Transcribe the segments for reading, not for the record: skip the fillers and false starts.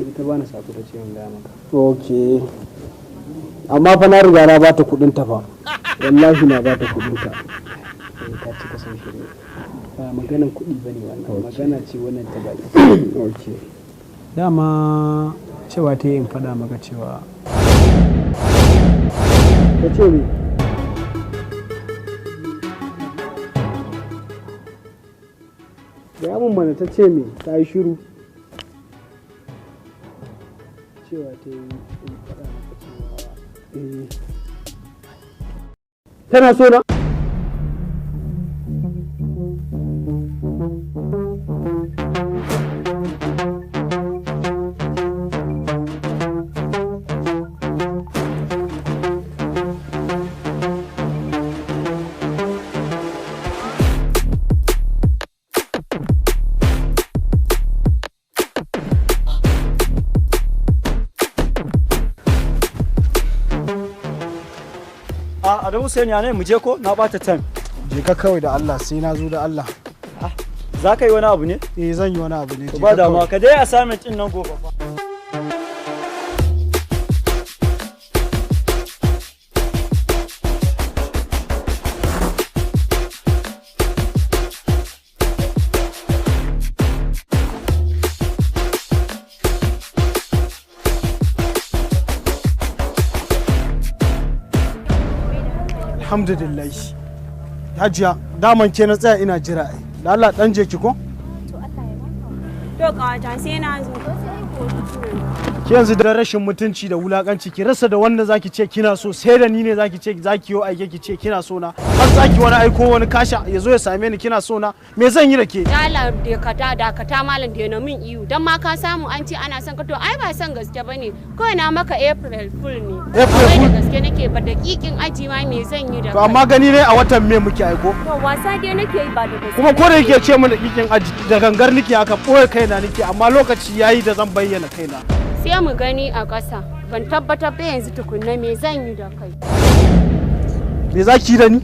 ita bani sako da ciwon gaya maka. Okay. Amma fa na riga na bata kudin ta fa. Wallahi na bata kudin ta. Ka cika san shi ne. Ba maganan kuɗi bane wannan. Magana ce wannan ta baki. Okay. Dama cewa ta yi in faɗa maka cewa. Ka ce me? Da mun mana ta ce me? Ta yi shiru. Cewa ta yi in faɗa maka cewa. Tana so na? Adamu Hussein ya ne mu je ko na bata time. Je ka kawai da Allah sai na zo da Allah. Za ka yi wani abu ne? Zan yi wani abu ne. Ba damuwa ka dai assignment din nan gobe fa. Alhamdulillah. Hajiya, daman ke na tsaya ina jira ai. Da Allah dan je ki ko? To Allah ya baka. To kawata sai na zo. Ki yanzu da rashin mutunci da wulakanci ki rasa da wanda zaki ce kina so sai da ni ne zaki ce zaki yo aike ki ce kina so na. Har zaki wani aiko wani kasha ya zo ya same ni kina so na. Me zan yi da ke? Allah da kata malam da na min iyo dan ma ka samu an ce ana son ka to ai ba son gaske bane. Kawai na maka April Fool ne. April Fool da gaske nake ba dakikin aji ma me zan yi da to amma gani ne a watan me muke aiko? To wasa dai nake yi ba da gaske. Kuma ko da yake ce mun dakikin aji da gangar nake haka boye kaina nake amma lokaci yayi da zan bayyana kaina. Sai mu gani a ƙasa ban tabbatar ba yanzu tukunna me zan yi da kai. Me za ki yi da ni?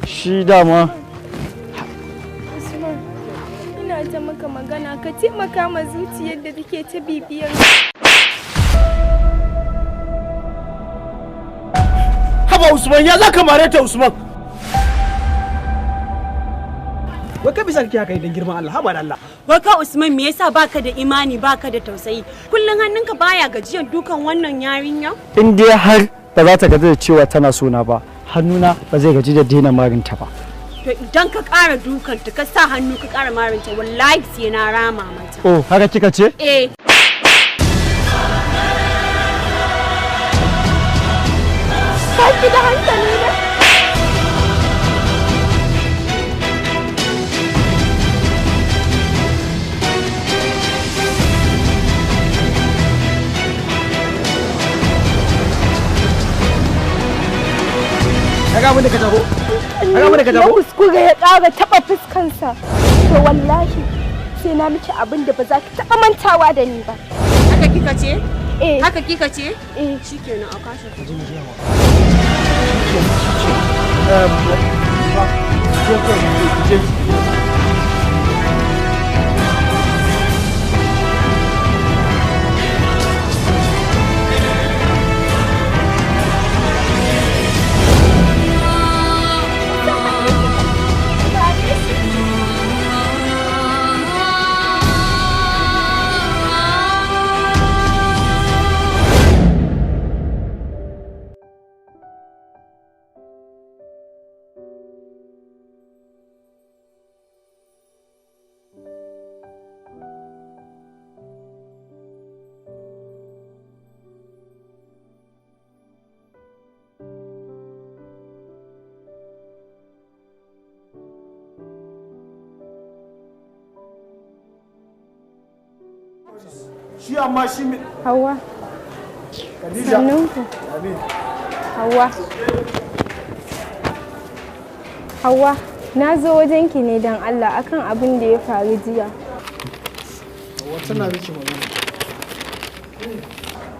Shi dama ina ta maka magana ka taimaka ma zuciyar da take ta bibiyar Haba Usman ya zaka mare ta Usman Wai ka bisa kake haka idan girman Allah haba da Allah. Wai ka Usman me yasa baka da imani baka da tausayi kullun hannunka baya gajiyan dukan wannan yarinya? in dai har ba za ta gaji da cewa tana sona ba hannuna ba zai gaji da daina marinta ba. To idan ka ƙara dukanta ka sa hannu ka ƙara marinta wallahi sai na rama mata. Oh haka kika ce? Eh. Ki da hankali ne? Kaga abin da ka tabo? Kaga abin da ka tabo? ya kuskure ya ƙara taɓa fuskansa to wallahi sai na miki abin da ba za ki taɓa mantawa da ni ba. Haka kika ce? Eh. Haka kika ce? Eh. Shikenan a kashe ku. Shi amma shi me? Hawa. Khadija. Sannunku. Amin. Hawa. Hawa. Na zo wajenki ne don Allah akan abin da ya faru jiya. Wata na miki magana.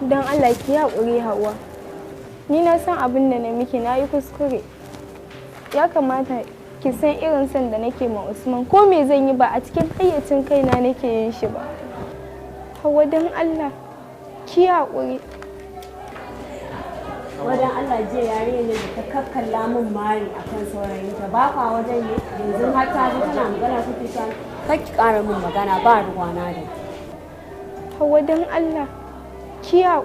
Don Allah ki haƙuri Hauwa. Ni na san abin da na miki na yi kuskure. Ya kamata ki san irin son da nake ma Usman ko me zan yi ba a cikin hayyacin kaina nake yin shi ba. Hauwa don Allah ki haƙuri. Wadan Allah jiya yarinyar da ta kakkalla min mari akan saurayinta ba kwa wajen ne yanzu har ta zo tana magana kuke ta kar ki ƙara min magana ba ruwana da. Hauwa don Allah ki haƙuri.